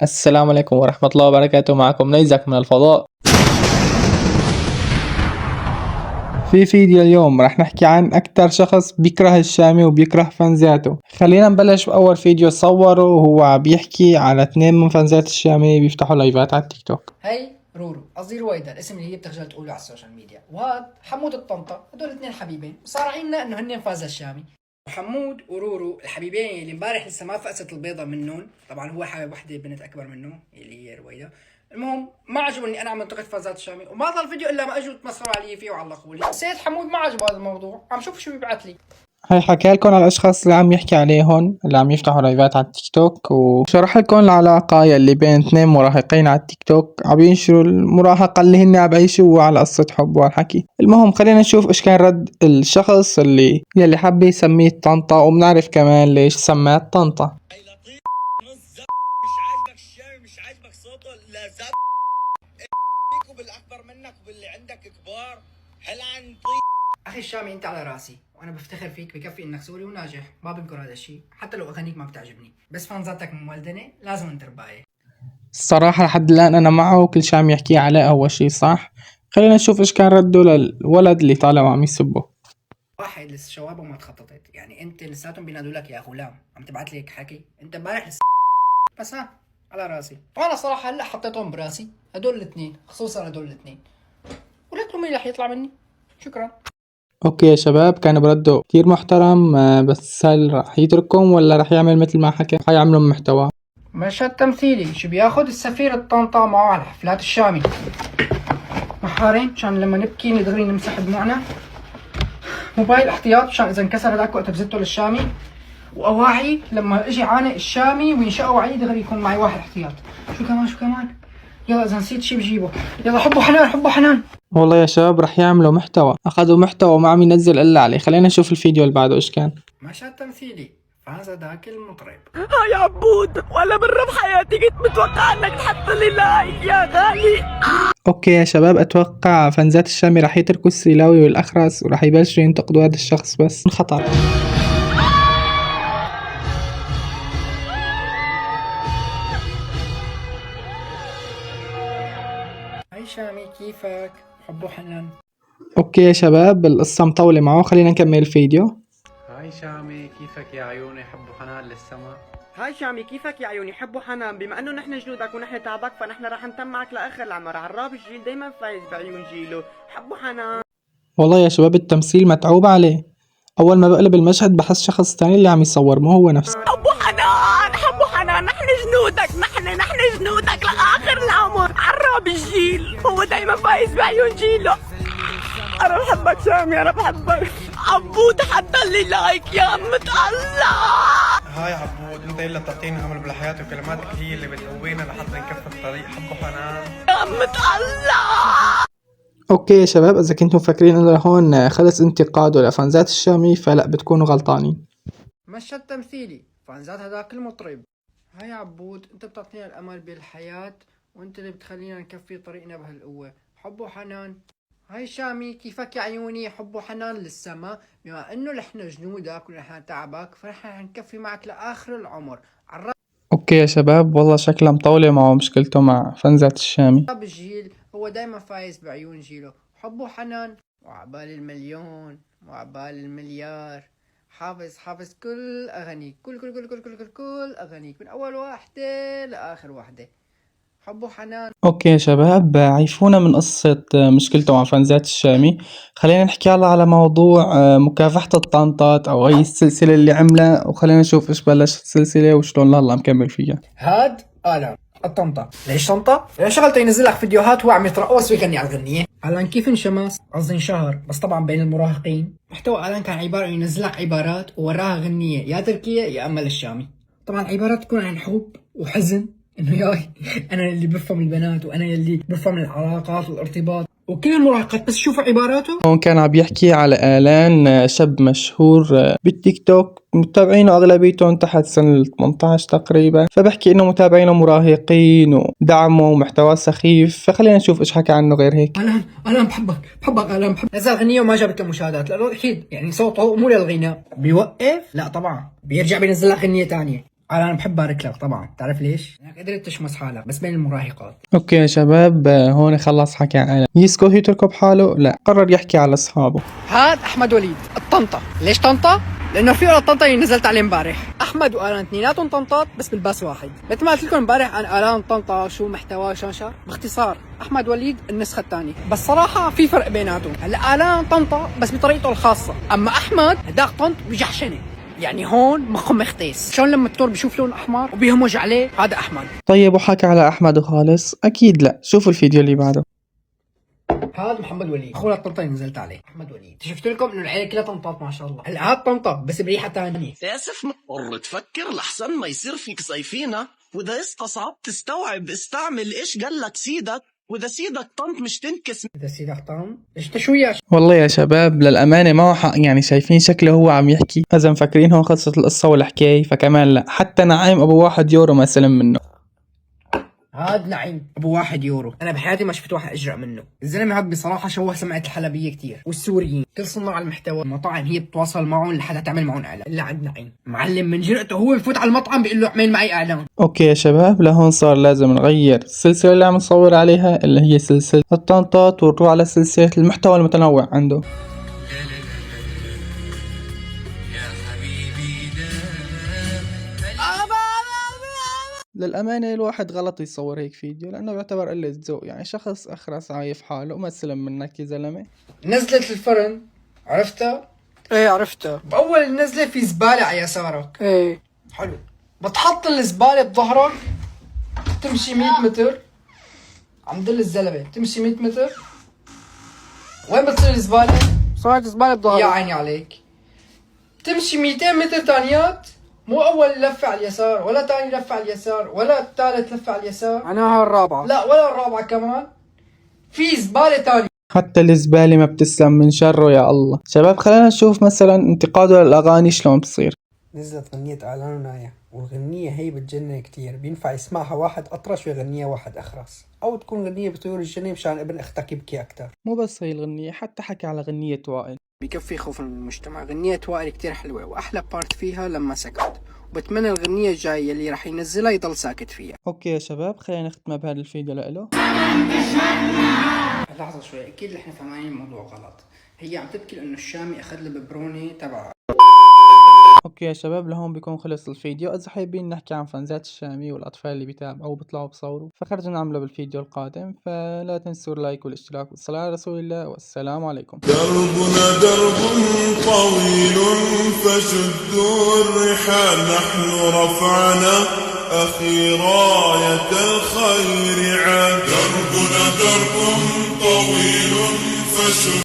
السلام عليكم ورحمة الله وبركاته. معكم نيزك من الفضاء. في فيديو اليوم رح نحكي عن أكتر شخص بيكره الشامي وبيكره فانزاته. خلينا نبلش بأول فيديو صوره، وهو بيحكي على 2 من فانزات الشامي بيفتحوا لايفات على التيك توك. هي رورو، قصدي رويدا، الاسم اللي هي بتخجل تقوله على السوشيال ميديا، وهذا حمود الطنطا. هدول الاثنين حبيبين صارعيننا انه هن فازا الشامي. وحمود ورورو الحبيبين اللي امبارح لسه ما فقست البيضه منهم، طبعا هو حابب وحده بنت اكبر منه اللي هي رويدا. المهم ما عجبني انا عم انتقد فازات الشامي، وما ضل فيديو الا ما اجوا تمسخروا علي فيه وعلقوا لي. سيد حمود ما عجبه هذا الموضوع، عم شوف شو بيبعث لي. هاي حكى لكم على الأشخاص اللي عم يحكي عليهم اللي عم يفتحوا لايفات على التيك توك، وشرح لكم العلاقة يلي بين 2 مراهقين على التيك توك عم ينشروا المراهقة اللي هن عم يعيشوها على قصة حب وهالحكي. المهم خلينا نشوف ايش كان رد الشخص يلي حب يسميه طنطا، وبنعرف كمان ليش سماه طنطا. مش عاجبك الشامي، مش عاجبك صوته، لا زب وبالاكبر منك وباللي عندك كبار. هل عن اخي الشامي انت على راسي، وانا بفتخر فيك، بكفي انك سوري وناجح، ما بنكر هذا الشيء حتى لو اغانيك ما بتعجبني، بس فانزاتك مولدنه لازم انت ربايه. الصراحة لحد الآن أنا معه، وكل شي عم يحكيه عليه أول شي صح. خلينا نشوف إيش كان رده للولد اللي طالع وعم يسبه. واحد لسه شوابه ما تخططت، يعني انت لساتهم بينادوا لك يا غلام، عم تبعت لي هيك حكي، انت امبارح لسه بس ها على راسي. وانا صراحه هلا حطيتهم براسي هدول الاثنين، خصوصا هدول الاثنين، ولك له مين رح يطلع مني. شكرا. أوكي يا شباب، كان برده كتير محترم، بس هل رح يتركهم ولا رح يعمل مثل ما حكى حيعملوا محتوى؟ مشهد تمثيلي، شو بياخد السفير الطنطا معه على حفلات الشامي؟ محارين مشان لما نبكي دغري نمسح دموعنا، موبايل احتياط مشان اذا انكسر هذاك وقت بزته للشامي، واواعي لما اجي عانق الشامي وينشأ وعي دغري يكون معي واحد احتياط. شو كمان يلا اذا نسيت شي بجيبه. يلا حبوا حنان، حبوا حنان. والله يا شباب رح يعملوا محتوى، أخذوا محتوى وما عم ينزل إلا عليه. خلينا نشوف الفيديو اللي بعده إيش كان. مشهد تمثيلي، فاز ذاك المطرب. يا عبود، ولا مرة بحياتي كنت متوقع انك تحط لي لايك يا غالي. أوكي يا شباب، أتوقع فانزات الشامي رح يتركوا السيلاوي والأخرس ورح يبلشوا ينتقدوا هذا الشخص، بس خطر. هاي شامي كيفك؟ حبوا حنان. أوكي يا شباب، القصة مطولة معه، خلينا نكمل الفيديو. هاي شامي، كيفك يا عيوني حبوا حنان للسما. هاي شامي، كيفك يا عيوني حبوا حنان؟ بما انه نحن جنودك ونحن تعبك، فنحن رح نتم معك لاخر العمر. عراب الجيل دايما فايز بعيون جيله. حبوا حنان. والله يا شباب التمثيل متعوب عليه. أول ما بقلب المشهد بحس شخص تاني اللي عم يصور، مو هو نفسه. حبوا حنان، حبوا حنان، نحن جنودك، نحن جنودك لاخر العمر. عراب الجيل هو دايما فايز بعيون جيله. انا بحبك شامي، انا بحبك. عبود حط لي لايك يا متقلع. هاي عبود، انت اللي بتعطيني امل بالحياة، وكلماتك هي اللي بتقوينا لحتى نكفي الطريق. حبوا حنان يا متقلع. اوكي يا شباب، اذا كنتم فاكرين انه هون خلص انتقاده لفانزات الشامي فلا، بتكونوا غلطانين. مشهد تمثيلي، فانزات هذاك المطرب. هاي عبود، انت بتعطينا الامل بالحياة، وانت اللي بتخلينا نكفي طريقنا بهالقوة. حبوا حنان. هاي شامي كيفك يا عيوني؟ حبوا حنان للسما، بما انه نحن جنودك ونحن تعبك، فنحن حنكفي معك لاخر العمر. اوكي يا شباب، والله شكلها مطولة معه مشكلته مع فانزات الشامي. عراب الجيل هو دايما فايز بعيون جيله. حبوا حنان، وعبال المليون وعبال المليار. حافظ كل اغانيك، كل اغانيك من اول واحدة لاخر واحدة. حبوا حنان. اوكي يا شباب، عيفونا من قصة مشكلته مع فانزات الشامي. خلينا نحكي هلا على موضوع مكافحة الطنطات او هي السلسلة اللي عملها، وخلينا نشوف ايش بلشت السلسلة وشلون هلا مكمل فيها. هاد آلام الطنطا. ليش طنطا؟ لأن شغلته ينزل لك فيديوهات وهو عم يترقص ويغني على الغنية. ألان كيف انشمس؟ قصدي انشهر، بس طبعا بين المراهقين. محتوى ألان كان عبارة عن ينزل لك عبارات ووراها غنية يا تركية يا أما للشامي. طبعا عبارات تكون عن حب وحزن، انه ياي انا اللي بفهم البنات وانا اللي بفهم العلاقات والارتباط، وكل المراهقات بس شوفوا عباراته. هون كان عم يحكي على آلان، شاب مشهور بالتيك توك، متابعينه أغلبيتهم تحت سن 18 تقريبا، فبحكي إنه متابعينه مراهقين ودعمه ومحتوى سخيف. فخلينا نشوف إيش حكى عنه غير هيك. ألان بحبك ألان بحبك. نزل غنية وما جابت له مشاهدات، لأنه أكيد يعني صوته مو للغناء. بيوقف؟ لا طبعا، بيرجع بينزل لك غنية تانية. انا بحب بارك لك طبعا، تعرف ليش؟ لانك قدرت تشمس حالك بس بين المراهقات. اوكي يا شباب، هون خلص حكي عن يسكت يتركه بحاله، لا قرر يحكي على اصحابه. هاد احمد وليد الطنطا. ليش طنطا؟ لانه في ولد طنطا اللي نزلت عليه امبارح. احمد والان اثنيناتهم طنطات بس بالباس واحد. مثل ما قلت لكم امبارح عن الان طنطا شو محتواه شو نشر، باختصار احمد وليد النسخه الثانيه، بس صراحه في فرق بيناتهم. هلا الان طنطا بس بطريقته الخاصه، اما احمد هداك طنط بجحشنه، يعني هون مخه مختيس. شلون لما الدكتور بيشوف لون احمر وبيهمج عليه، هذا احمد. طيب وحكى على احمد وخالص؟ اكيد لا، شوفوا الفيديو اللي بعده. هذا محمد وليد اخونا الطنطا اللي نزلت عليه. محمد وليد شفت لكم انه العيله كلها طنطات ما شاء الله. هلا هاد طنطا بس بريحه ثانيه. آسف مضطر تفكر لحسن ما يصير فيك صيفينا، وإذا صعب تستوعب استعمل إيش قال لك سيدك، وإذا سيدك طنط مش تنكس. اذا سيدك طن ايش شو يا والله يا شباب للأمانة ما هو حق، يعني شايفين شكله هو عم يحكي، إذا مفكرين هون خلصت القصة والحكاية فكمان لا، حتى نعيم أبو 1 يورو ما سلم منه. هاد نعيم ابو 1 يورو، انا بحياتي ما شفت واحد اجرأ منه. الزلمه هاد بصراحه شوه سمعه الحلبيه كتير والسوريين، كل صناع المحتوى المطاعم هي بتتواصل معهم لحتى تعمل معهم اعلان، الا عند نعيم معلم من جرأته هو بفوت على المطعم بيقول له اعمل معي اعلان. اوكي يا شباب، لهون صار لازم نغير السلسلة اللي عم نصور عليها اللي هي سلسلة الطنطات، ونروح على سلسلة المحتوى المتنوع عنده. للأمانة الواحد غلط يصور هيك فيديو، لأنه بيعتبر قلة ذوق، يعني شخص أخرس عايف حاله وما سلم منك يا زلمة. نزلت الفرن، عرفتها؟ ايه عرفتها. بأول النزلة في زبالة على يسارك. ايه حلو، بتحط الزبالة بظهرك، تمشي 100 متر، عم دل الزلمة تمشي 100 متر، وين بتصير الزبالة؟ صارت زبالة بظهرك. يا عيني عليك. تمشي 200 متر تانيات، مو أول لفة على اليسار ولا تاني لفة على اليسار ولا الثالث لفة على اليسار، معناها الرابعة، لا ولا الرابعة كمان، في زبالة تانية. حتى الزبالة ما بتسلم من شره يا الله. شباب خلينا نشوف مثلا انتقاده للأغاني شلون بتصير. نزلت غنية إعلان ونايا، والغنية هي بتجنن كتير، بينفع يسمعها واحد أطرش ويغنيها واحد أخرس، أو تكون غنية بطيور الجنة مشان ابن أختك يبكي أكتر. مو بس هي الغنية، حتى حكى على غنية وائل. بكفي خوف من المجتمع. غنية وائل كتير حلوة، وأحلى بارت فيها لما سكت، وبتمنى الغنية الجاية اللي راح ينزلها يضل ساكت فيها. اوكي يا شباب خلينا نختم بهذا الفيديو لإله. لحظة شوي، أكيد اللي احنا فاهمين الموضوع غلط. هي عم تبكي لأنه الشامي أخذ الببروني تبعها. اوكي يا شباب لهون بيكون خلص الفيديو. اذا حابين نحكي عن فانزات الشامي والاطفال اللي بيتابعوا وبيطلعوا بصوروا فخرجوا نعمله بالفيديو القادم، فلا تنسوا اللايك والاشتراك والصلاة على رسول الله، والسلام عليكم. دربنا درب طويل فشدوا الرحال، نحن رفعنا أخي راية الخير عاد. دربنا درب طويل فشدوا